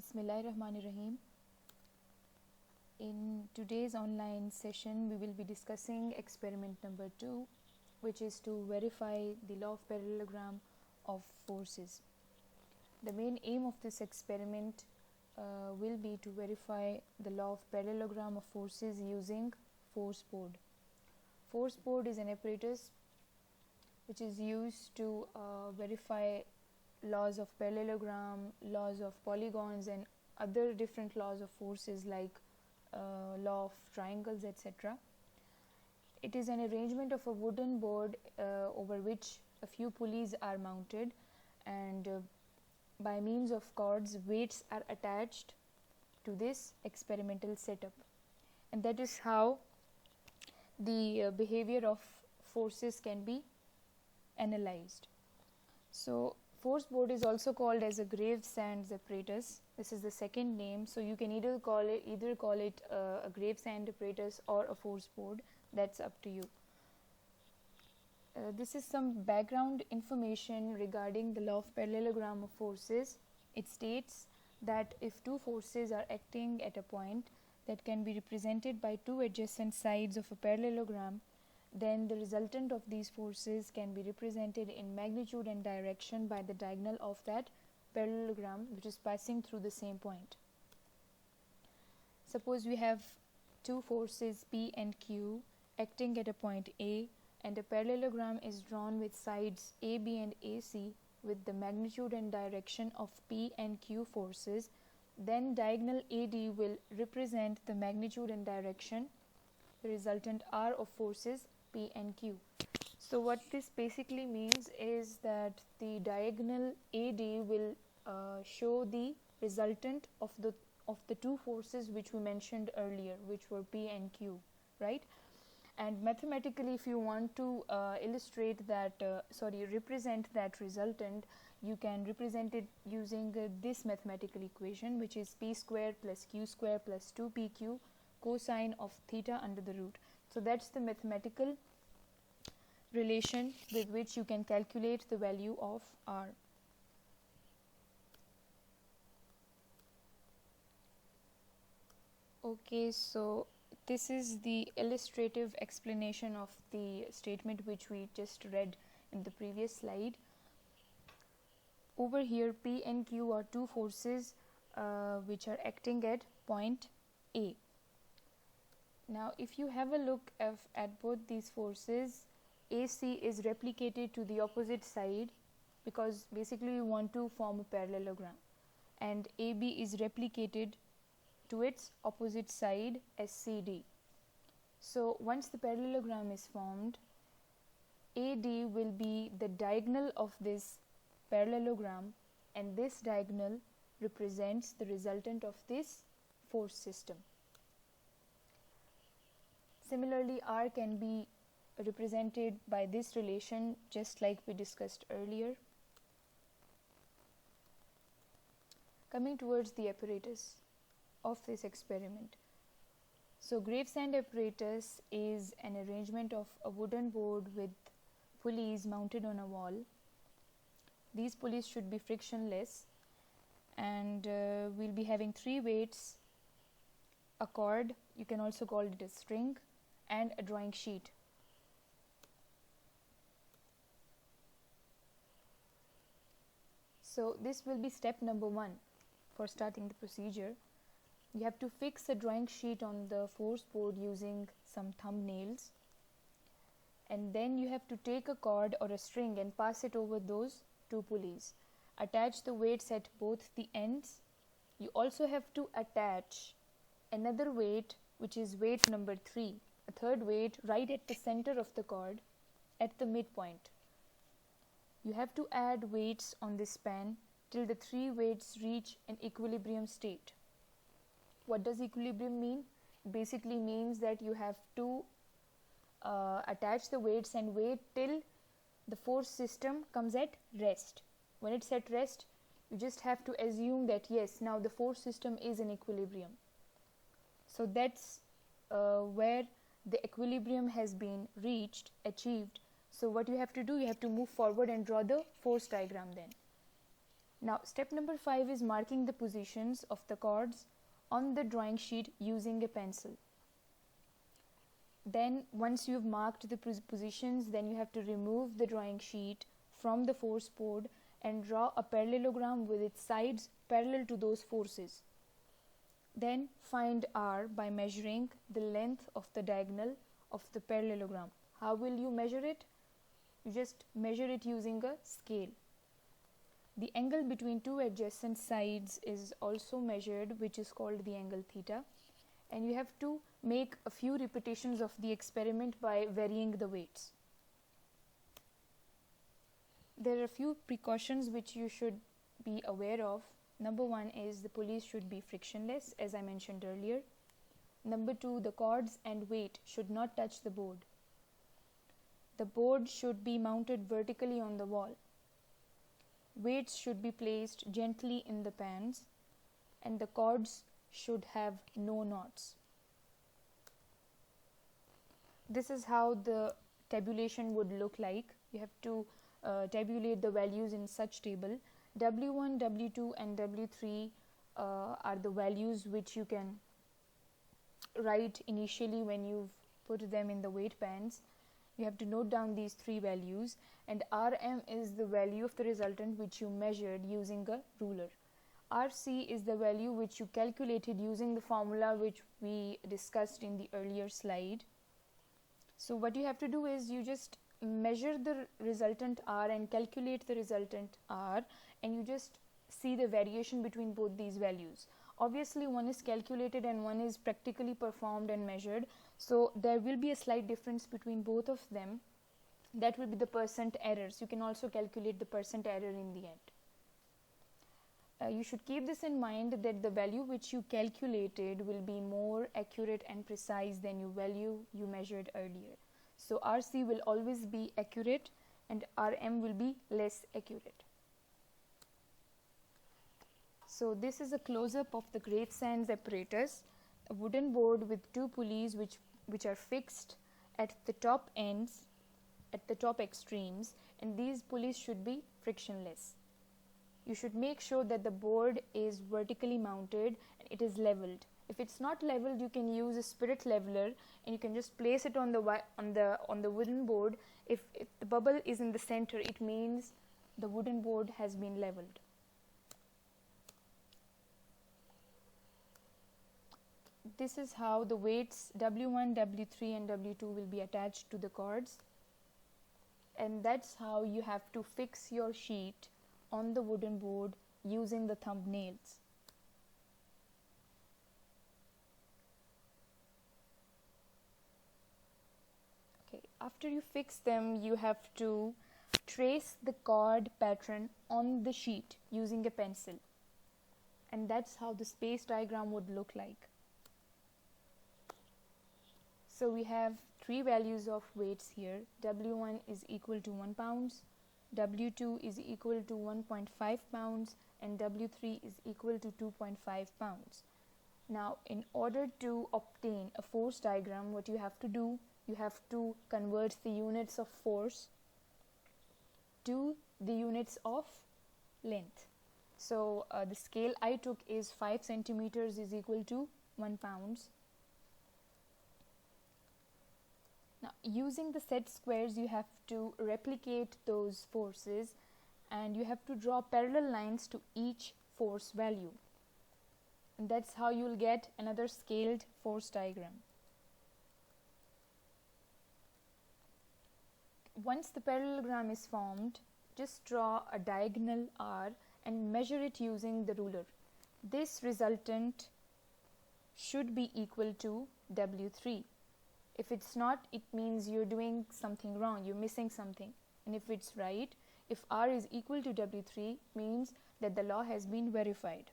Bismillahirrahmanirrahim. In today's online session, we will be discussing experiment number 2, which is to verify the law of parallelogram of forces. The main aim of this experiment will be to verify the law of parallelogram of forces using force board. Force board is an apparatus which is used to verify laws of parallelogram, laws of polygons, and other different laws of forces like law of triangles, etc. It is an arrangement of a wooden board over which a few pulleys are mounted, and by means of cords, weights are attached to this experimental setup, and that is how the behavior of forces can be analyzed. So force board is also called as a Gravesand apparatus. This is the second name, so you can either call it a Gravesand apparatus or a force board. That's up to you. This is some background information regarding the law of parallelogram of forces. It states that if two forces are acting at a point that can be represented by two adjacent sides of a parallelogram, then the resultant of these forces can be represented in magnitude and direction by the diagonal of that parallelogram which is passing through the same point. Suppose we have two forces P and Q acting at a point A, and a parallelogram is drawn with sides AB and AC with the magnitude and direction of P and Q forces. Then diagonal AD will represent the magnitude and direction, the resultant R of forces P and Q. So what this basically means is that the diagonal AD will show the resultant of the two forces which we mentioned earlier, which were P and Q, right? And mathematically, if you want to represent that resultant, you can represent it using this mathematical equation, which is P square plus Q square plus 2PQ cosine of theta under the root. So that's the mathematical relation with which you can calculate the value of R. Okay, so this is the illustrative explanation of the statement which we just read in the previous slide. Over here, P and Q are two forces which are acting at point A. Now, if you have a look at both these forces, AC is replicated to the opposite side because basically you want to form a parallelogram, and AB is replicated to its opposite side as CD. So once the parallelogram is formed, AD will be the diagonal of this parallelogram, and this diagonal represents the resultant of this force system. Similarly, R can be represented by this relation just like we discussed earlier. Coming towards the apparatus of this experiment. So Gravesand apparatus is an arrangement of a wooden board with pulleys mounted on a wall. These pulleys should be frictionless, and we'll be having three weights, a cord, you can also call it a string, and a drawing sheet. So this will be step number 1 for starting the procedure. You have to fix a drawing sheet on the force board using some thumbnails, and then you have to take a cord or a string and pass it over those two pulleys. Attach the weights at both the ends. You also have to attach another weight, which is weight number 3, a third weight, right at the center of the cord at the midpoint. You have to add weights on this span till the three weights reach an equilibrium state. What does equilibrium mean? Basically means that you have to attach the weights and wait till the force system comes at rest. When it's at rest, you just have to assume that yes, now the force system is in equilibrium. So that's where the equilibrium has been achieved. So what you have to do, you have to move forward and draw the force diagram then. Now step number 5 is marking the positions of the chords on the drawing sheet using a pencil. Then once you've marked the positions, then you have to remove the drawing sheet from the force board and draw a parallelogram with its sides parallel to those forces. Then find R by measuring the length of the diagonal of the parallelogram. How will you measure it? You just measure it using a scale. The angle between two adjacent sides is also measured, which is called the angle theta, and you have to make a few repetitions of the experiment by varying the weights. There are a few precautions which you should be aware of. Number 1 is the pulleys should be frictionless, as I mentioned earlier. Number 2, the chords and weight should not touch the board. The board should be mounted vertically on the wall. Weights should be placed gently in the pans, and the chords should have no knots. This is how the tabulation would look like. You have to tabulate the values in such table. W1, W2 and W3 are the values which you can write initially when you've put them in the weight pans. You have to note down these 3 values, and Rm is the value of the resultant which you measured using a ruler. Rc is the value which you calculated using the formula which we discussed in the earlier slide. So what you have to do is you just measure the resultant R and calculate the resultant R, and you just see the variation between both these values. Obviously one is calculated and one is practically performed and measured, so there will be a slight difference between both of them. That will be the percent errors. You can also calculate the percent error in the end. You should keep this in mind, that the value which you calculated will be more accurate and precise than the value you measured earlier. So RC will always be accurate and RM will be less accurate. So this is a close-up of the Great Sands apparatus, a wooden board with 2 pulleys which are fixed at the top ends, at the top extremes, and these pulleys should be frictionless. You should make sure that the board is vertically mounted and it is leveled. If it's not leveled, you can use a spirit leveler and you can just place it on the wooden board. If the bubble is in the center, it means the wooden board has been leveled. This is how the weights W1, W3 and W2 will be attached to the chords, and that's how you have to fix your sheet on the wooden board using the thumbnails. Okay, after you fix them, you have to trace the chord pattern on the sheet using a pencil, and that's how the space diagram would look like. So we have 3 values of weights here. W1 is equal to 1 pounds, W2 is equal to 1.5 pounds, and W3 is equal to 2.5 pounds. Now, in order to obtain a force diagram, what you have to do, you have to convert the units of force to the units of length. So the scale I took is 5 centimeters is equal to 1 pounds. Now, using the set squares, you have to replicate those forces and you have to draw parallel lines to each force value. And that's how you will get another scaled force diagram. Once the parallelogram is formed, just draw a diagonal R and measure it using the ruler. This resultant should be equal to W3. If it's not, it means you're doing something wrong, you're missing something. And if it's right, if R is equal to W3, means that the law has been verified.